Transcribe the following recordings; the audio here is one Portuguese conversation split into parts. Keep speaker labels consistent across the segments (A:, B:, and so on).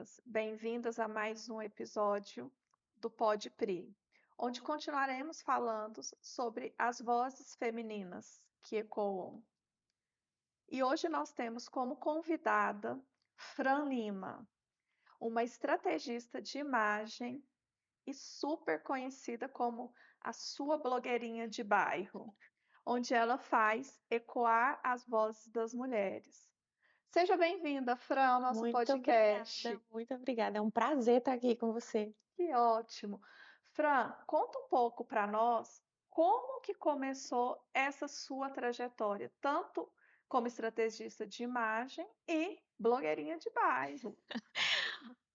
A: meninas, bem-vindas a mais um episódio do Pod Pri, onde continuaremos falando sobre as vozes femininas que ecoam. E hoje nós temos como convidada Fran Lima, uma estrategista de imagem e super conhecida como a sua blogueirinha de bairro, onde ela faz ecoar as vozes das mulheres. Seja bem-vinda, Fran, ao nosso podcast.
B: Muito obrigada. É um prazer estar aqui com você.
A: Que ótimo. Fran, conta um pouco para nós como que começou essa sua trajetória, tanto como estrategista de imagem e blogueirinha de bairro.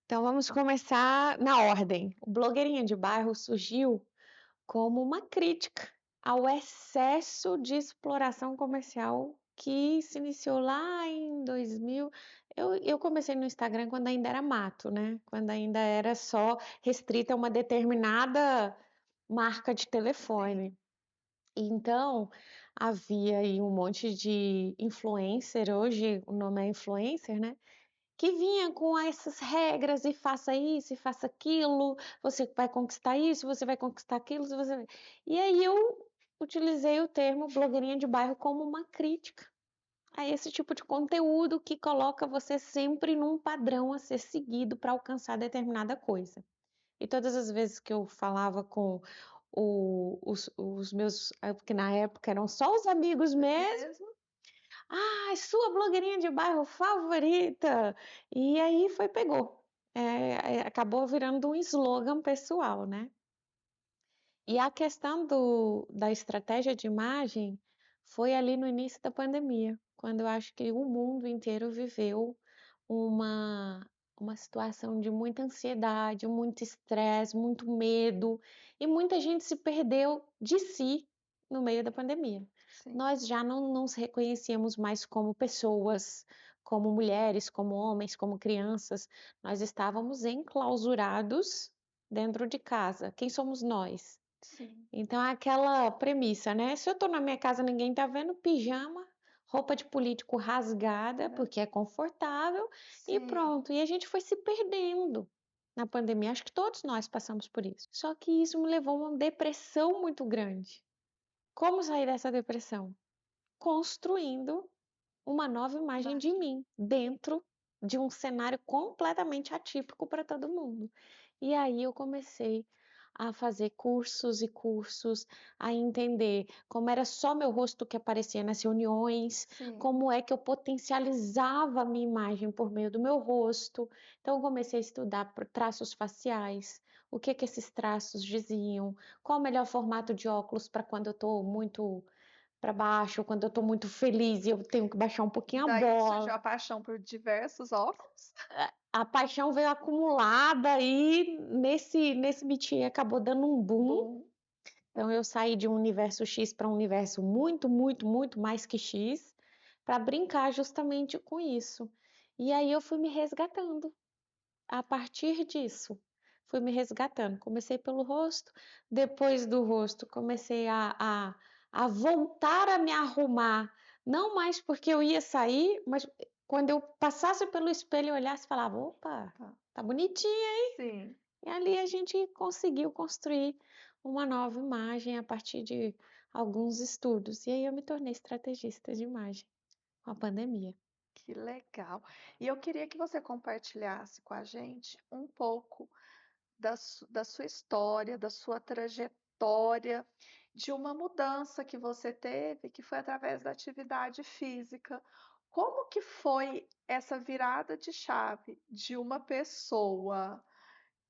B: Então vamos começar na ordem. O Blogueirinha de Bairro surgiu como uma crítica ao excesso de exploração comercial que se iniciou lá em 2000. Eu comecei no Instagram quando ainda era mato, né? Quando ainda era só restrita a uma determinada marca de telefone. Então, havia aí um monte de influencer, hoje o nome é influencer, né? Que vinha com essas regras e faça isso e faça aquilo, você vai conquistar isso, você vai conquistar aquilo, você... E aí eu utilizei o termo blogueirinha de bairro como uma crítica a esse tipo de conteúdo que coloca você sempre num padrão a ser seguido para alcançar determinada coisa. E todas as vezes que eu falava com os meus, porque na época eram só os amigos mesmo, ah, sua blogueirinha de bairro favorita! E aí pegou. Acabou virando um slogan pessoal, né? E a questão da estratégia de imagem foi ali no início da pandemia, quando eu acho que o mundo inteiro viveu uma, uma situação de muita ansiedade, muito estresse, muito medo, e muita gente se perdeu de si no meio da pandemia.
A: Sim.
B: Nós já não nos reconhecíamos mais como pessoas, como mulheres, como homens, como crianças, nós estávamos enclausurados dentro de casa. Quem somos nós?
A: Sim.
B: Então, é aquela premissa, né? Se eu tô na minha casa, ninguém tá vendo, pijama, roupa de político rasgada, porque é confortável, e
A: Sim.
B: pronto. E a gente foi se perdendo na pandemia. Acho que todos nós passamos por isso. Só que isso me levou a uma depressão muito grande. Como sair dessa depressão? Construindo uma nova imagem de mim dentro de um cenário completamente atípico para todo mundo. E aí eu comecei a fazer cursos e cursos, a entender como era só meu rosto que aparecia nas reuniões,
A: Sim.
B: como é que eu potencializava a minha imagem por meio do meu rosto. Então eu comecei a estudar por traços faciais, o que que esses traços diziam, qual o melhor formato de óculos para quando eu estou muito para baixo, quando eu estou muito feliz e eu tenho que baixar um pouquinho a
A: Daí surgiu
B: bola.
A: a paixão por diversos óculos.
B: A paixão veio acumulada e nesse métier acabou dando um boom.
A: Boom.
B: Então eu saí de um universo X para um universo muito, muito, muito mais que X, para brincar justamente com isso. E aí eu fui me resgatando. A partir disso, fui me resgatando. Comecei pelo rosto, depois do rosto comecei a voltar a me arrumar, não mais porque eu ia sair, mas quando eu passasse pelo espelho e olhasse, falava, opa,
A: Tá.
B: tá bonitinha.
A: Sim.
B: E ali a gente conseguiu construir uma nova imagem a partir de alguns estudos. E aí eu me tornei estrategista de imagem com a pandemia.
A: Que legal. E eu queria que você compartilhasse com a gente um pouco da sua história, da sua trajetória, de uma mudança que você teve, que foi através da atividade física. Como que foi essa virada de chave de uma pessoa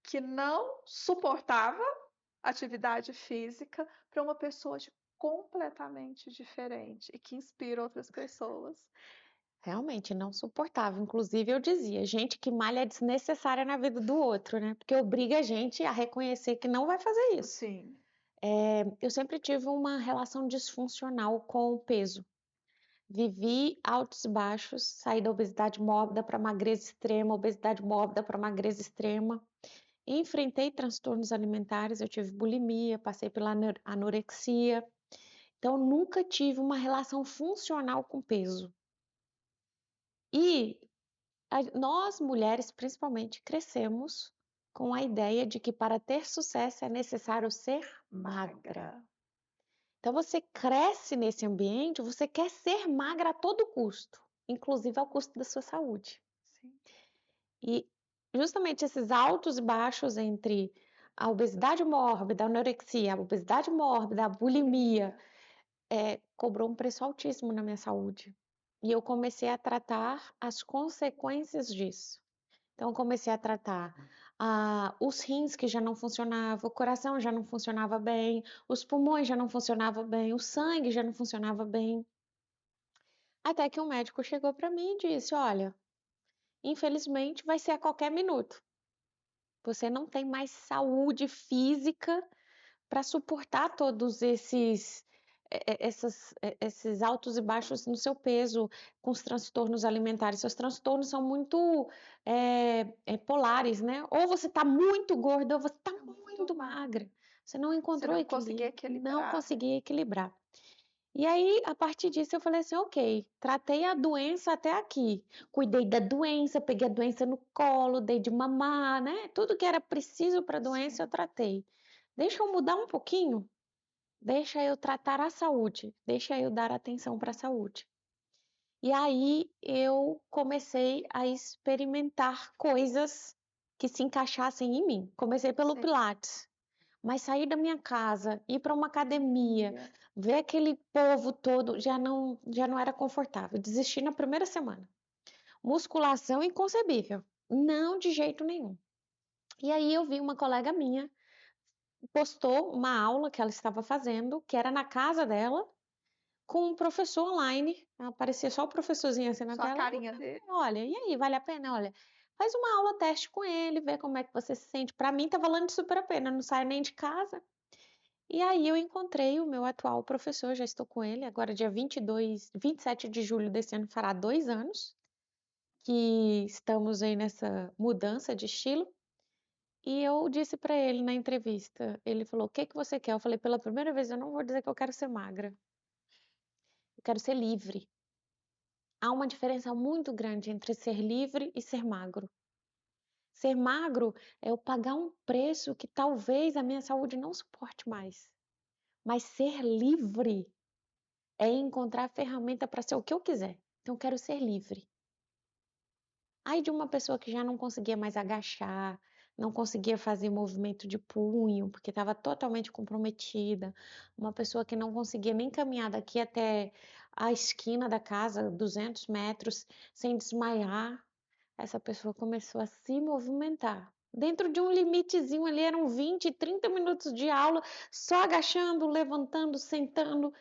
A: que não suportava atividade física para uma pessoa completamente diferente e que inspira outras pessoas?
B: Realmente não suportava. Inclusive, eu dizia, gente que malha é desnecessária na vida do outro, né? Porque obriga a gente a reconhecer que não vai fazer isso.
A: Sim.
B: Eu sempre tive uma relação disfuncional com o peso. Vivi altos e baixos, saí da obesidade mórbida para magreza extrema, obesidade mórbida para magreza extrema. Enfrentei transtornos alimentares, eu tive bulimia, passei pela anorexia. Então, nunca tive uma relação funcional com peso. E nós mulheres, principalmente, crescemos com a ideia de que para ter sucesso é necessário ser magra. Então você cresce nesse ambiente, você quer ser magra a todo custo, inclusive ao custo da sua saúde.
A: Sim.
B: E justamente esses altos e baixos entre a obesidade mórbida, a anorexia, a obesidade mórbida, a bulimia, cobrou um preço altíssimo na minha saúde. E eu comecei a tratar as consequências disso. Então, eu comecei a tratar os rins que já não funcionavam, o coração já não funcionava bem, os pulmões já não funcionavam bem, o sangue já não funcionava bem. Até que um médico chegou para mim e disse: Olha, infelizmente vai ser a qualquer minuto. Você não tem mais saúde física para suportar todos esses altos e baixos no seu peso, com os transtornos alimentares. Seus transtornos são muito polares, né? Ou você está muito gorda, ou você está muito magra. Você não encontrou
A: Você não conseguia
B: equilíbrio, não
A: equilibrar, né?
B: conseguia equilibrar. E aí, a partir disso, eu falei assim: ok, tratei a doença até aqui. Cuidei da doença, peguei a doença no colo, dei de mamar, né? Tudo que era preciso para a doença eu
A: Sim.
B: tratei. Deixa eu mudar um pouquinho? Deixa eu tratar a saúde, deixa eu dar atenção para a saúde. E aí eu comecei a experimentar coisas que se encaixassem em mim. Comecei pelo
A: Sim.
B: Pilates, mas sair da minha casa, ir para uma academia,
A: Yeah.
B: ver aquele povo todo, já não era confortável. Desisti na primeira semana. Musculação inconcebível, não de jeito nenhum. E aí eu vi uma colega minha postou uma aula que ela estava fazendo, que era na casa dela, com um professor online. Aparecia só o professorzinho assim na
A: Só a
B: tela.
A: carinha dele.
B: Olha, e aí, vale a pena? Olha, faz uma aula teste com ele, vê como é que você se sente. Para mim, tá valendo super a pena, não saio nem de casa. E aí eu encontrei o meu atual professor, já estou com ele, agora dia 27 de julho desse ano fará 2 anos que estamos aí nessa mudança de estilo. E eu disse para ele na entrevista, ele falou: "O que que você quer?" Eu falei: "Pela primeira vez eu não vou dizer que eu quero ser magra. Eu quero ser livre." Há uma diferença muito grande entre ser livre e ser magro. Ser magro é eu pagar um preço que talvez a minha saúde não suporte mais. Mas ser livre é encontrar a ferramenta para ser o que eu quiser. Então eu quero ser livre. Aí de uma pessoa que já não conseguia mais agachar, não conseguia fazer movimento de punho, porque estava totalmente comprometida, uma pessoa que não conseguia nem caminhar daqui até a esquina da casa, 200 metros, sem desmaiar, essa pessoa começou a se movimentar. Dentro de um limitezinho ali, eram 20, 30 minutos de aula, só agachando, levantando, sentando.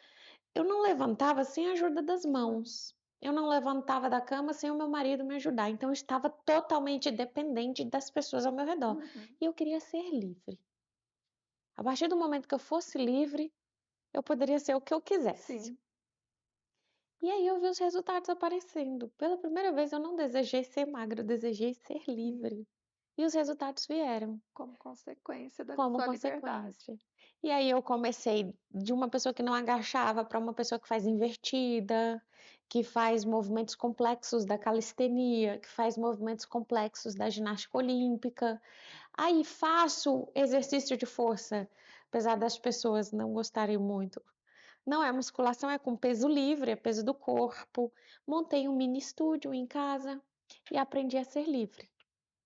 B: Eu não levantava sem a ajuda das mãos. Eu não levantava da cama sem o meu marido me ajudar. Então eu estava totalmente dependente das pessoas ao meu redor.
A: Uhum.
B: E eu queria ser livre. A partir do momento que eu fosse livre, eu poderia ser o que eu quisesse.
A: Sim.
B: E aí eu vi os resultados aparecendo. Pela primeira vez eu não desejei ser magra, eu desejei ser livre. E os resultados vieram
A: Como consequência da
B: como
A: sua liberdade.
B: consequência. E aí eu comecei de uma pessoa que não agachava para uma pessoa que faz invertida, que faz movimentos complexos da calistenia, que faz movimentos complexos da ginástica olímpica. Aí faço exercício de força, apesar das pessoas não gostarem muito. Não é musculação, é com peso livre, é peso do corpo. Montei um mini estúdio em casa e aprendi a ser livre.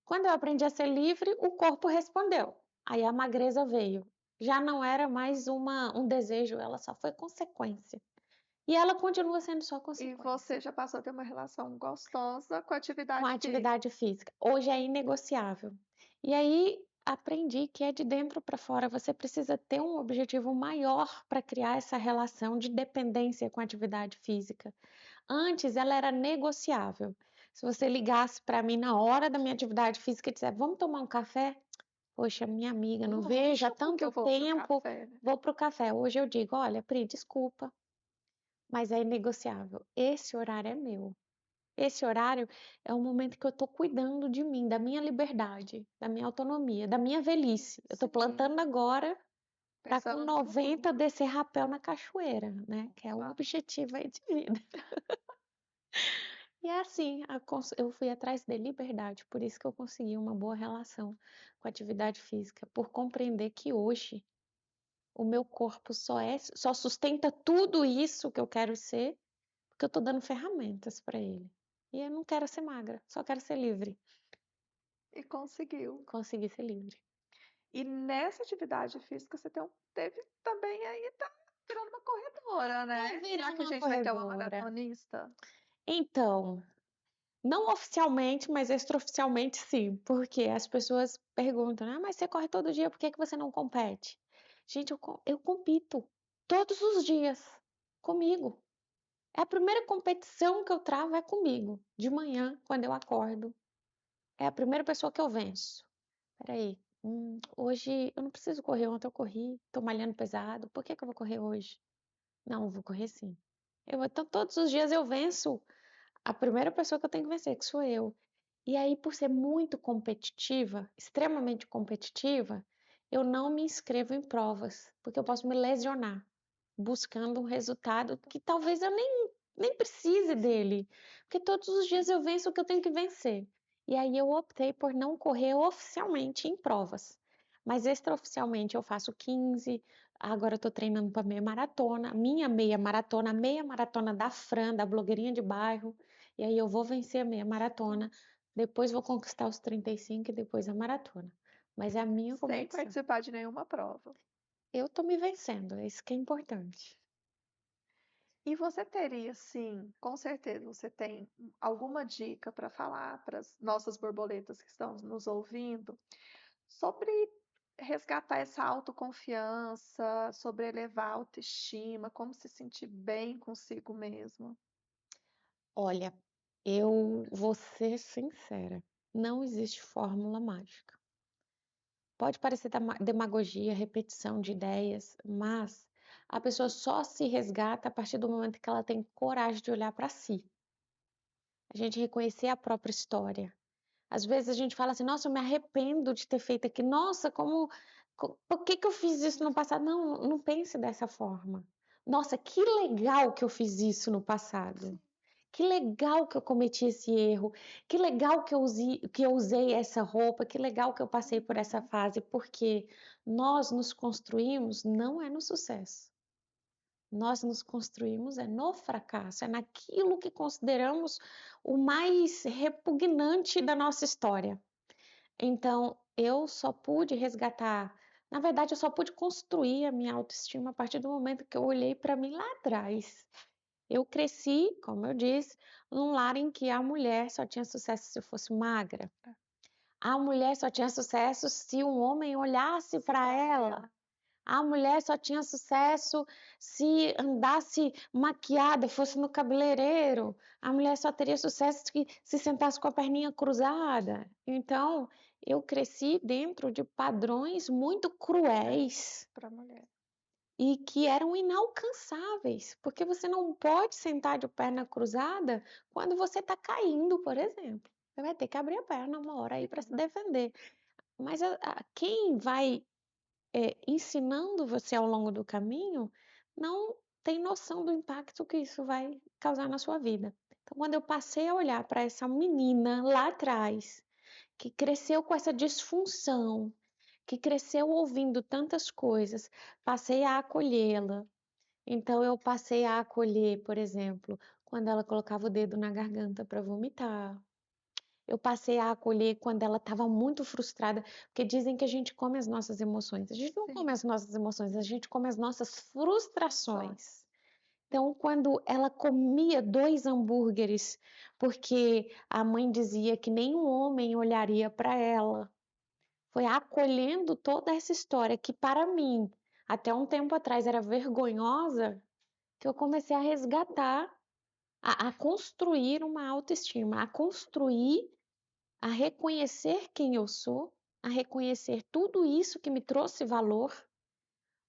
B: Quando eu aprendi a ser livre, o corpo respondeu. Aí a magreza veio. Já não era mais um desejo, ela só foi consequência. E ela continua sendo só
A: E
B: consequência.
A: você já passou a ter uma relação gostosa com a
B: Com a
A: atividade física.
B: atividade física. Hoje é inegociável. E aí aprendi que é de dentro para fora. Você precisa ter um objetivo maior para criar essa relação de dependência com a atividade física. Antes ela era negociável. Se você ligasse para mim na hora da minha atividade física e disser, vamos tomar um café? Poxa, minha amiga, não vejo há
A: Lógico que
B: tanto
A: eu vou pro
B: tempo,
A: café, né?
B: vou para o café. Hoje eu digo, olha, Pri, desculpa, mas é inegociável. Esse horário é meu. Esse horário é o momento que eu estou cuidando de mim, da minha liberdade, da minha autonomia, da minha velhice. Eu estou
A: Sim.
B: plantando agora para com
A: Pensando no
B: 90
A: futuro.
B: descer rapel na cachoeira, né? Que é o
A: Claro.
B: objetivo aí de vida. E é assim, eu fui atrás de liberdade, por isso que eu consegui uma boa relação com a atividade física, por compreender que hoje o meu corpo só sustenta tudo isso que eu quero ser, porque eu tô dando ferramentas para ele. E eu não quero ser magra, só quero ser livre.
A: E conseguiu.
B: Conseguir ser livre.
A: E nessa atividade física você teve também aí, tá virando uma corredora, né?
B: Tô
A: Será
B: virando
A: que a
B: uma
A: gente vai ter uma
B: corredora.
A: maratonista?
B: Então, não oficialmente, mas extraoficialmente sim, porque as pessoas perguntam, ah, mas você corre todo dia, por que que você não compete? Gente, eu compito todos os dias comigo. É a primeira competição que eu travo é comigo, de manhã, quando eu acordo. É a primeira pessoa que eu venço. Peraí, hoje eu não preciso correr, ontem eu corri, tô malhando pesado, por que que eu vou correr hoje? Não, eu vou correr sim. Então, todos os dias eu venço a primeira pessoa que eu tenho que vencer, que sou eu. E aí, por ser muito competitiva, extremamente competitiva, eu não me inscrevo em provas, porque eu posso me lesionar buscando um resultado que talvez eu nem precise dele, porque todos os dias eu venço o que eu tenho que vencer. E aí eu optei por não correr oficialmente em provas, mas extraoficialmente eu faço 15, agora eu tô treinando para meia maratona, minha meia maratona, a meia maratona da Fran, da blogueirinha de bairro, e aí eu vou vencer a meia maratona, depois vou conquistar os 35 e depois a maratona. Mas é a minha
A: Sem
B: competição.
A: participar de nenhuma prova.
B: Eu tô me vencendo, é isso que é importante.
A: E você teria, sim, com certeza, você tem alguma dica para falar para as nossas borboletas que estão nos ouvindo sobre resgatar essa autoconfiança, sobre elevar a autoestima, como se sentir bem consigo mesmo?
B: Olha, eu vou ser sincera, não existe fórmula mágica. Pode parecer demagogia, repetição de ideias, mas a pessoa só se resgata a partir do momento que ela tem coragem de olhar para si. A gente reconhecer a própria história. Às vezes a gente fala assim, nossa, eu me arrependo de ter feito aquilo. Nossa, por que que eu fiz isso no passado? Não, não pense dessa forma. Nossa, que legal que eu fiz isso no passado. Que legal que eu cometi esse erro. Que legal que eu usei essa roupa. Que legal que eu passei por essa fase. Porque nós nos construímos não é no sucesso. Nós nos construímos é no fracasso, é naquilo que consideramos o mais repugnante da nossa história. Então, eu só pude resgatar, na verdade, eu só pude construir a minha autoestima a partir do momento que eu olhei para mim lá atrás. Eu cresci, como eu disse, num lar em que a mulher só tinha sucesso se fosse magra. A mulher só tinha sucesso se um homem olhasse para ela. A mulher só tinha sucesso se andasse maquiada, fosse no cabeleireiro. A mulher só teria sucesso se sentasse com a perninha cruzada. Então, eu cresci dentro de padrões muito cruéis
A: Para mulher.
B: e que eram inalcançáveis, porque você não pode sentar de perna cruzada quando você está caindo, por exemplo. Você vai ter que abrir a perna uma hora aí para se defender. Mas quem vai ensinando você ao longo do caminho, não tem noção do impacto que isso vai causar na sua vida. Então, quando eu passei a olhar para essa menina lá atrás, que cresceu com essa disfunção, que cresceu ouvindo tantas coisas, passei a acolhê-la. Então, eu passei a acolher, por exemplo, quando ela colocava o dedo na garganta para vomitar. Eu passei a acolher quando ela estava muito frustrada, porque dizem que a gente come as nossas emoções. A gente não
A: Sim,
B: come as nossas emoções, a gente come as nossas
A: só.
B: frustrações. Então, quando ela comia 2 hambúrgueres, porque a mãe dizia que nenhum homem olharia para ela, foi acolhendo toda essa história que para mim, até um tempo atrás, era vergonhosa, que eu comecei a resgatar, a construir uma autoestima, a construir, a reconhecer quem eu sou, a reconhecer tudo isso que me trouxe valor,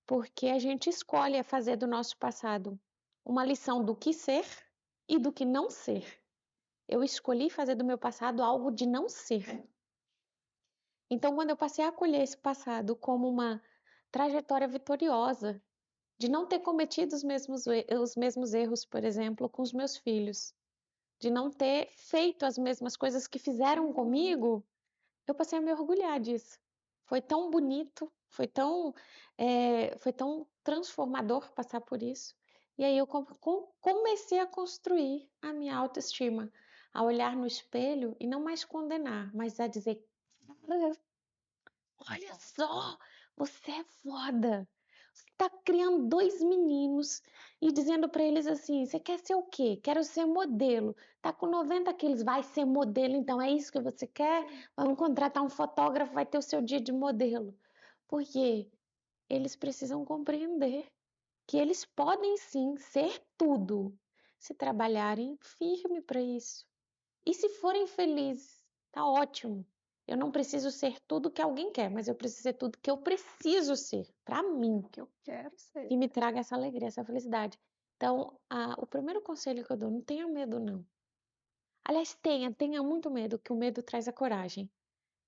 B: porque a gente escolhe a fazer do nosso passado uma lição do que ser e do que não ser. Eu escolhi fazer do meu passado algo de não ser. Então, quando eu passei a acolher esse passado como uma trajetória vitoriosa, de não ter cometido os mesmos erros, por exemplo, com os meus filhos, de não ter feito as mesmas coisas que fizeram comigo, eu passei a me orgulhar disso. Foi tão bonito, foi tão transformador passar por isso. E aí eu comecei a construir a minha autoestima, a olhar no espelho e não mais condenar, mas a dizer: "Cara, olha só, você é foda. Você tá criando 2 meninos e dizendo para eles assim: "Você quer ser o quê? Quero ser modelo". Tá com 90 quilos, vai ser modelo então, é isso que você quer? Vamos contratar um fotógrafo, vai ter o seu dia de modelo. Porque eles precisam compreender que eles podem sim ser tudo, se trabalharem firme para isso. E se forem felizes, tá ótimo. Eu não preciso ser tudo que alguém quer, mas eu preciso ser tudo que eu preciso ser, para mim,
A: Que eu quero ser.
B: que me traga essa alegria, essa felicidade. Então, o primeiro conselho que eu dou, não tenha medo, não. Aliás, tenha muito medo, que o medo traz a coragem.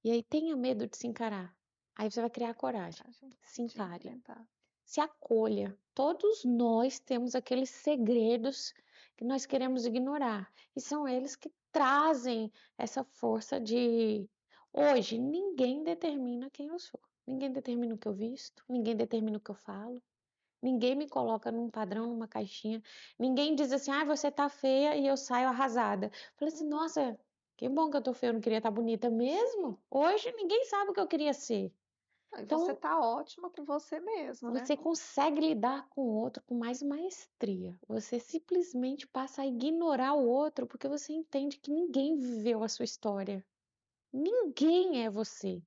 B: E aí, tenha medo de se encarar. Aí você vai criar a coragem. Se
A: De
B: encare.
A: enfrentar.
B: Se acolha. Todos nós temos aqueles segredos que nós queremos ignorar. E são eles que trazem essa força de. Hoje, ninguém determina quem eu sou. Ninguém determina o que eu visto. Ninguém determina o que eu falo. Ninguém me coloca num padrão, numa caixinha. Ninguém diz assim, você tá feia e eu saio arrasada. Falei assim, nossa, que bom que eu tô feia, eu não queria estar bonita mesmo. Hoje ninguém sabe o que eu queria ser.
A: E você
B: Então,
A: tá ótima com você mesmo, né?
B: você consegue lidar com o outro com mais maestria. Você simplesmente passa a ignorar o outro porque você entende que ninguém viveu a sua história. Ninguém é você.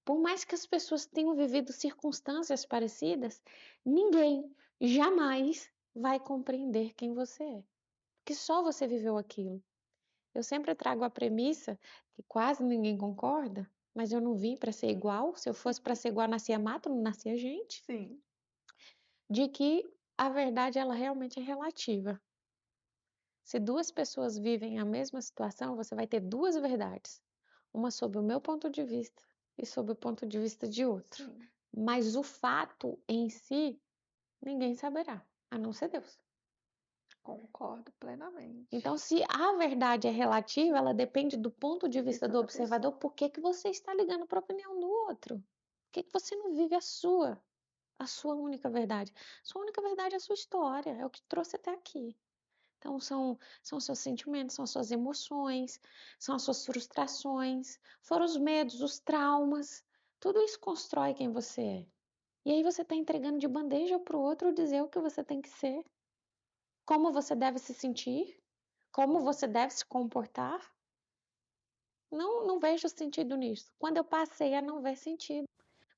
B: Por mais que as pessoas tenham vivido circunstâncias parecidas, ninguém jamais vai compreender quem você é. Porque só você viveu aquilo. Eu sempre trago a premissa, que quase ninguém concorda, mas eu não vim para ser igual. Se eu fosse para ser igual, nascia mato, não nascia gente.
A: Sim.
B: De que a verdade ela realmente é relativa. Se duas pessoas vivem a mesma situação, você vai ter duas verdades. Uma sob o meu ponto de vista e sob o ponto de vista de outro.
A: Sim.
B: Mas o fato em si, ninguém saberá, a não ser Deus.
A: Concordo plenamente.
B: Então, se a verdade é relativa, ela depende do ponto de vista do observador, por que você está ligando para a opinião do outro? Por que você não vive a sua única verdade? Sua única verdade é a sua história, é o que te trouxe até aqui. Então, são seus sentimentos, são suas emoções, são as suas frustrações, foram os medos, os traumas. Tudo isso constrói quem você é. E aí você está entregando de bandeja para o outro dizer o que você tem que ser, como você deve se sentir, como você deve se comportar. Não vejo sentido nisso. Quando eu passei a não ver sentido.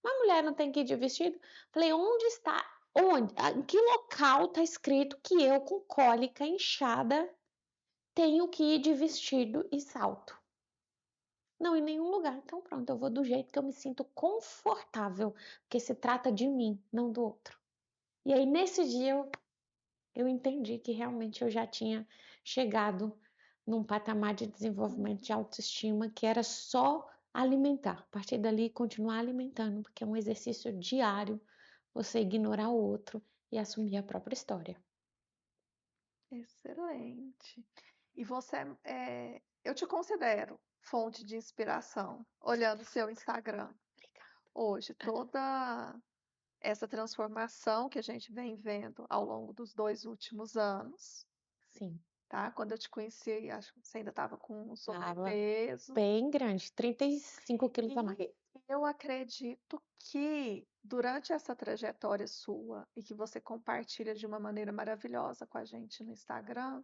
B: Uma mulher não tem que ir de vestido? Falei, onde está? Onde? Em que local está escrito que eu, com cólica inchada, tenho que ir de vestido e salto? Não, em nenhum lugar. Então pronto, eu vou do jeito que eu me sinto confortável, porque se trata de mim, não do outro. E aí nesse dia eu entendi que realmente eu já tinha chegado num patamar de desenvolvimento de autoestima que era só alimentar. A partir dali, continuar alimentando, porque é um exercício diário você ignorar o outro e assumir a própria história.
A: Excelente. E você, eu te considero fonte de inspiração, olhando seu Instagram. Hoje, toda essa transformação que a gente vem vendo ao longo dos 2 últimos anos,
B: Sim,
A: tá? Quando eu te conheci, acho que você ainda estava com
B: estava
A: sobrepeso.
B: bem grande, 35 quilos a mais.
A: E eu acredito que durante essa trajetória sua e que você compartilha de uma maneira maravilhosa com a gente no Instagram,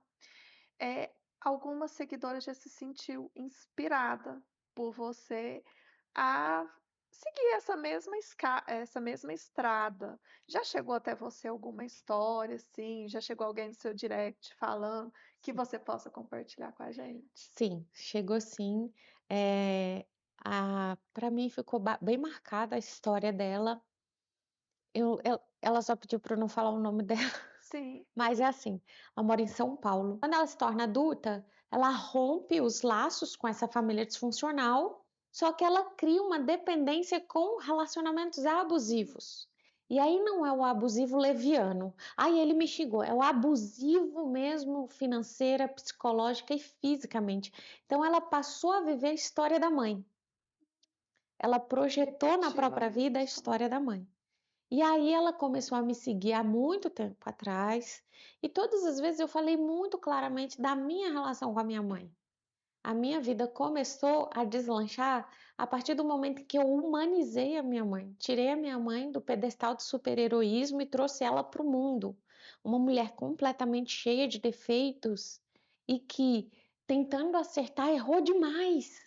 A: alguma seguidora já se sentiu inspirada por você a seguir essa mesma estrada. Já chegou até você alguma história, assim? Já chegou alguém no seu direct falando que você possa compartilhar com a gente?
B: Sim, chegou sim. Para mim ficou bem marcada a história dela. Ela só pediu para eu não falar o nome dela,
A: Sim.
B: mas é assim, ela mora em São Paulo. Quando ela se torna adulta, ela rompe os laços com essa família disfuncional, só que ela cria uma dependência com relacionamentos abusivos. E aí não é o abusivo leviano. Aí ele me xingou, é o abusivo mesmo, financeira, psicológica e fisicamente. Então ela passou a viver a história da mãe. Ela projetou na própria vida a
A: Efetivamente.
B: história da mãe. E aí ela começou a me seguir há muito tempo atrás, e todas as vezes eu falei muito claramente da minha relação com a minha mãe. A minha vida começou a deslanchar a partir do momento que eu humanizei a minha mãe. Tirei a minha mãe do pedestal de super-heroísmo e trouxe ela para o mundo. Uma mulher completamente cheia de defeitos e que, tentando acertar, errou demais.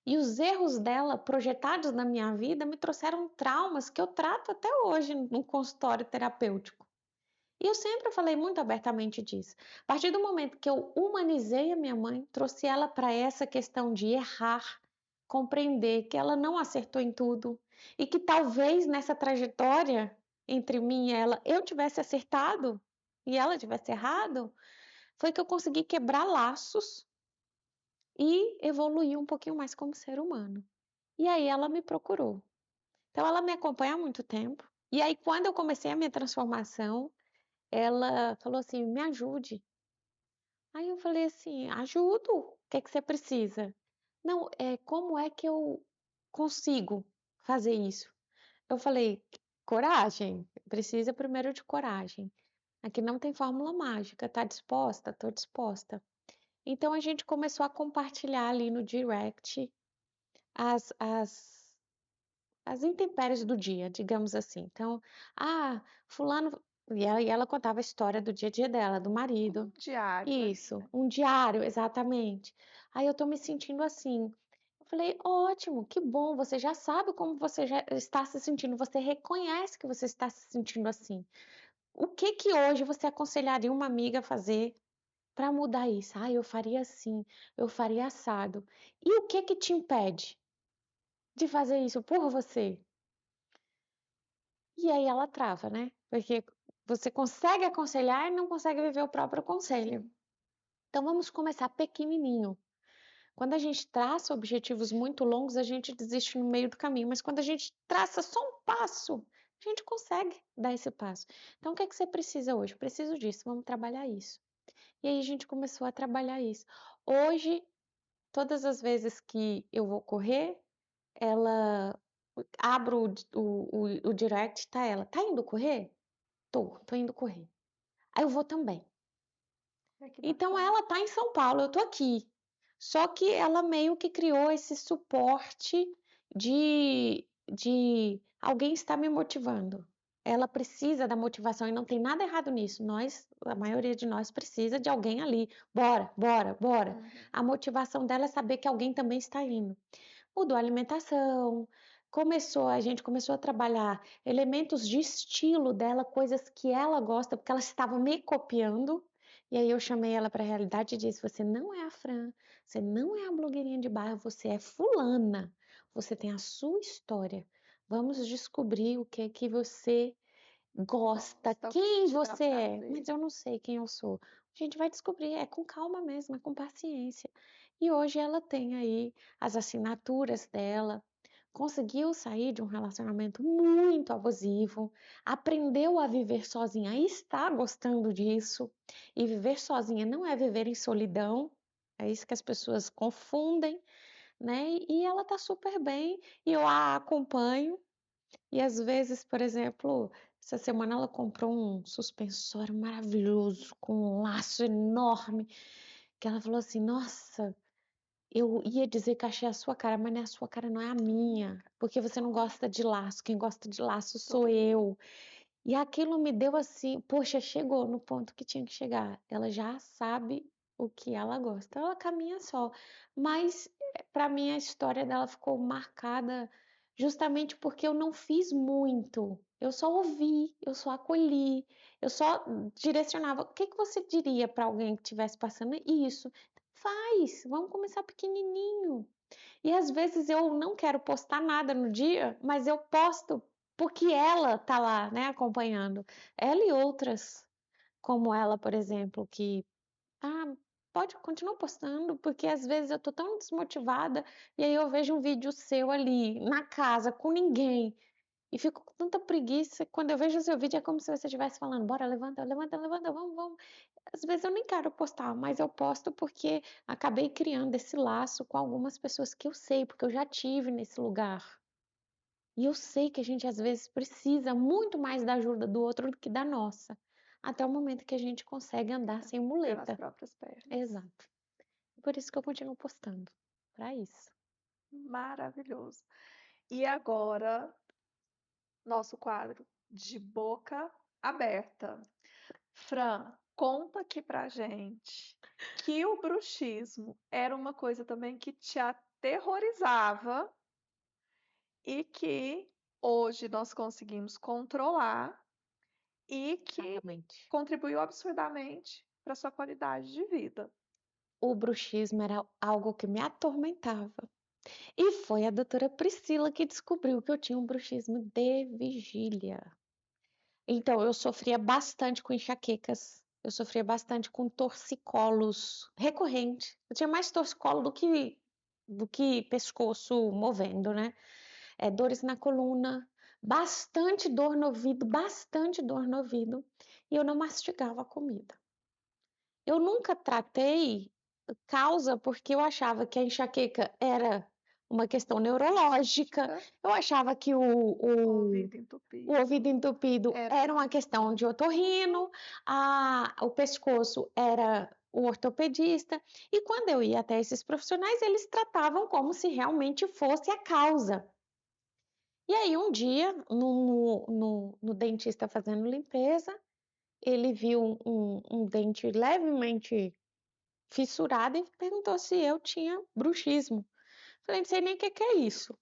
B: E os erros dela, projetados na minha vida, me trouxeram traumas que eu trato até hoje no consultório terapêutico. E eu sempre falei muito abertamente disso. A partir do momento que eu humanizei a minha mãe, trouxe ela para essa questão de errar, compreender que ela não acertou em tudo e que talvez nessa trajetória entre mim e ela eu tivesse acertado e ela tivesse errado, foi que eu consegui quebrar laços e evoluir um pouquinho mais como ser humano. E aí ela me procurou. Então ela me acompanha há muito tempo. E aí quando eu comecei a minha transformação, ela falou assim: "Me ajude". Aí eu falei assim: "Ajudo. O que é que você precisa?". "Não, como é que eu consigo fazer isso?". Eu falei: "Coragem. Precisa primeiro de coragem. Aqui não tem fórmula mágica. Tá disposta? Tô disposta". Então a gente começou a compartilhar ali no direct as as as intempéries do dia, digamos assim. Então, fulano, e ela contava a história do dia a dia dela, do marido.
A: Diário ali,
B: Isso,
A: né?
B: um diário, exatamente. Aí eu tô me sentindo assim. Eu falei, ótimo, que bom, você já sabe como você já está se sentindo, você reconhece que você está se sentindo assim. O que que hoje você aconselharia uma amiga a fazer para mudar isso? Eu faria assim, eu faria assado. E o que que te impede de fazer isso por você? E aí ela trava, né? Porque você consegue aconselhar e não consegue viver o próprio conselho.
A: Sim.
B: Então vamos começar pequenininho. Quando a gente traça objetivos muito longos, a gente desiste no meio do caminho, mas quando a gente traça só um passo, a gente consegue dar esse passo. Então, o que é que você precisa hoje? Preciso disso, vamos trabalhar isso. E aí a gente começou a trabalhar isso. Hoje, todas as vezes que eu vou correr, ela abro o direct, tá ela, tá indo correr? Tô indo correr. Aí eu vou também.
A: É que
B: Então
A: bacana.
B: ela tá em São Paulo, eu tô aqui. Só que ela meio que criou esse suporte de alguém está me motivando. Ela precisa da motivação e não tem nada errado nisso. A maioria de nós precisa de alguém ali. Bora, bora, bora.
A: Uhum.
B: A motivação dela é saber que alguém também está indo. Mudou a alimentação, a gente começou a trabalhar elementos de estilo dela, coisas que ela gosta, porque ela estava me copiando. E aí eu chamei ela para a realidade e disse: "Você não é a Fran, você não é a blogueirinha de bairro, você é fulana. Você tem a sua história. Vamos descobrir o que é que você gosta,
A: Gosta, o que que
B: quem
A: te dá
B: você é".
A: prazer.
B: Mas eu não sei quem eu sou. A gente vai descobrir, é com calma mesmo, é com paciência. E hoje ela tem aí as assinaturas dela, conseguiu sair de um relacionamento muito abusivo, aprendeu a viver sozinha e está gostando disso. E viver sozinha não é viver em solidão, é isso que as pessoas confundem, né? E ela tá super bem, e eu a acompanho, e às vezes, por exemplo, essa semana ela comprou um suspensório maravilhoso, com um laço enorme, que ela falou assim: "Nossa, eu ia dizer que achei a sua cara, mas não é a sua cara, não é a minha, porque você não gosta de laço, quem gosta de laço sou
A: Sou eu.
B: eu". E aquilo me deu assim, poxa, chegou no ponto que tinha que chegar. Ela já sabe o que ela gosta, ela caminha só. Mas para mim a história dela ficou marcada justamente porque eu não fiz muito. Eu só ouvi, eu só acolhi, eu só direcionava. O que que você diria para alguém que estivesse passando isso? Faz, vamos começar pequenininho. E às vezes eu não quero postar nada no dia, mas eu posto porque ela tá lá, né, acompanhando. Ela e outras, como ela, por exemplo, que, ah, pode continuar postando, porque às vezes eu tô tão desmotivada e aí eu vejo um vídeo seu ali na casa com ninguém. E fico com tanta preguiça, quando eu vejo o seu vídeo é como se você estivesse falando: "Bora, levanta, levanta, levanta, vamos, vamos". Às vezes eu nem quero postar, mas eu posto porque acabei criando esse laço com algumas pessoas que eu sei, porque eu já tive nesse lugar. E eu sei que a gente às vezes precisa muito mais da ajuda do outro do que da nossa, até o momento que a gente consegue andar sem
A: Pelas
B: muleta.
A: próprias pernas.
B: Exato. Por isso que eu continuo postando, para isso.
A: Maravilhoso. E agora, nosso quadro de boca aberta. Fran, conta aqui pra gente que o bruxismo era uma coisa também que te aterrorizava e que hoje nós conseguimos controlar e que
B: Exatamente.
A: contribuiu absurdamente para sua qualidade de vida.
B: O bruxismo era algo que me atormentava. E foi a doutora Priscila que descobriu que eu tinha um bruxismo de vigília. Então, eu sofria bastante com enxaquecas, eu sofria bastante com torcicolos recorrente. Eu tinha mais torcicolo do que pescoço movendo, né? Dores na coluna, bastante dor no ouvido, e eu não mastigava a comida. Eu nunca tratei causa, porque eu achava que a enxaqueca era uma questão neurológica,
A: Lógica,
B: eu achava que
A: ouvido
B: o ouvido
A: entupido.
B: entupido
A: Era
B: era uma questão de otorrino, o pescoço era o ortopedista, e quando eu ia até esses profissionais, eles tratavam como se realmente fosse a causa. E aí, um dia, no dentista fazendo limpeza, ele viu um dente levemente fissurado e perguntou se eu tinha bruxismo. Falei, não sei nem o que é isso.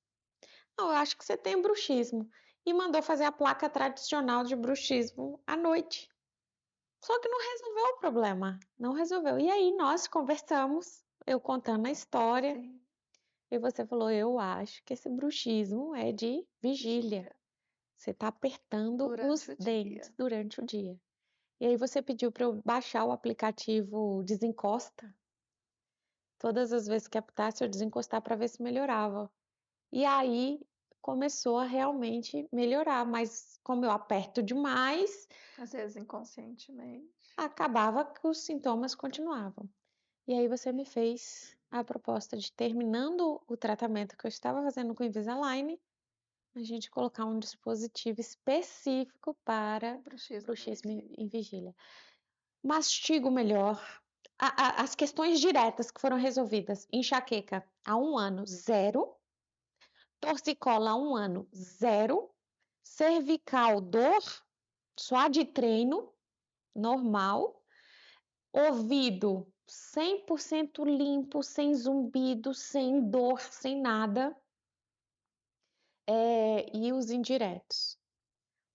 B: Não, eu acho que você tem bruxismo. E mandou fazer a placa tradicional de bruxismo à noite. Só que não resolveu o problema, não resolveu. E aí nós conversamos, eu contando a história,
A: sim,
B: e você falou: eu acho que esse bruxismo é de vigília.
A: vigília
B: Você está apertando
A: durante
B: os
A: o dia.
B: dentes durante o dia. E aí você pediu para eu baixar o aplicativo Desencosta. Todas as vezes que apitasse, eu desencostar para ver se melhorava. E aí começou a realmente melhorar, mas como eu aperto demais,
A: Às vezes inconscientemente.
B: acabava que os sintomas continuavam. E aí você me fez a proposta de, terminando o tratamento que eu estava fazendo com o Invisalign, a gente colocar um dispositivo específico para
A: Bruxismo de
B: bruxismo
A: vigília.
B: em vigília. Mastigo melhor. As questões diretas que foram resolvidas: enxaqueca há 1 ano, zero. Torcicola há 1 ano, zero. Cervical, dor, só de treino, normal. Ouvido 100% limpo, sem zumbido, sem dor, sem nada. E os indiretos.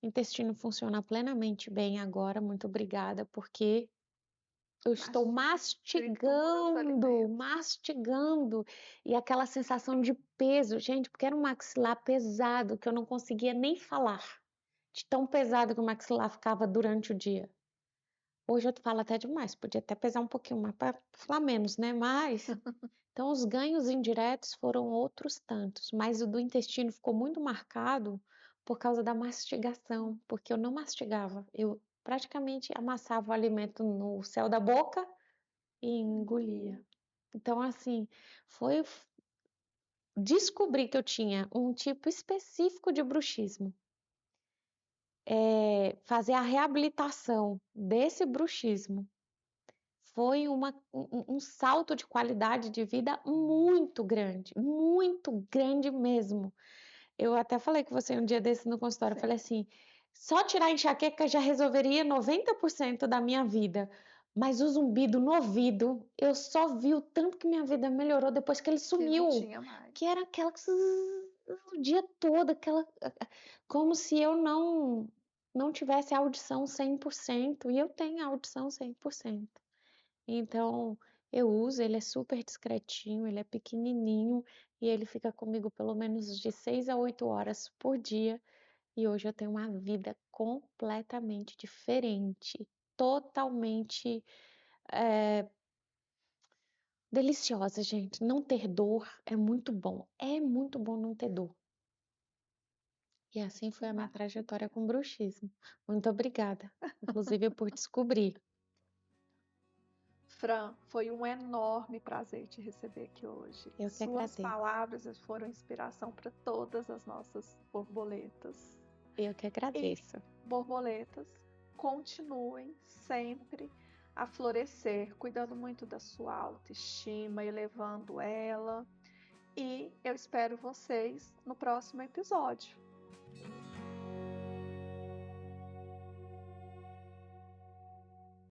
B: O intestino funciona plenamente bem agora, muito obrigada, porque eu estou
A: Tritura os
B: mastigando,
A: alimentos.
B: mastigando, e aquela sensação de peso, gente, porque era um maxilar pesado que eu não conseguia nem falar, de tão pesado que o maxilar ficava durante o dia. Hoje eu falo até demais, podia até pesar um pouquinho mais para falar menos, né? Mas então os ganhos indiretos foram outros tantos, mas o do intestino ficou muito marcado por causa da mastigação, porque eu não mastigava, eu praticamente amassava o alimento no céu da boca e engolia. Então, assim, foi descobrir que eu tinha um tipo específico de bruxismo. Fazer a reabilitação desse bruxismo foi um salto de qualidade de vida muito grande mesmo. Eu até falei com você um dia desse no consultório, eu falei
A: Sim,
B: assim, só tirar a enxaqueca já resolveria 90% da minha vida, mas o zumbido no ouvido, eu só vi o tanto que minha vida melhorou depois que ele
A: que não
B: sumiu,
A: tinha mais.
B: que era aquela o dia todo, aquela como se eu não tivesse audição 100% e eu tenho audição 100%. Então, eu uso, ele é super discretinho, ele é pequenininho e ele fica comigo pelo menos de 6 a 8 horas por dia. E hoje eu tenho uma vida completamente diferente, totalmente deliciosa, gente. Não ter dor é muito bom. É muito bom não ter dor. E assim foi a minha trajetória com bruxismo. Muito obrigada, inclusive por descobrir.
A: Fran, foi um enorme prazer te receber aqui hoje.
B: Eu que
A: Suas
B: agradeço.
A: palavras foram inspiração para todas as nossas borboletas.
B: Eu que agradeço.
A: Borboletas, continuem sempre a florescer, cuidando muito da sua autoestima, elevando ela. E eu espero vocês no próximo episódio.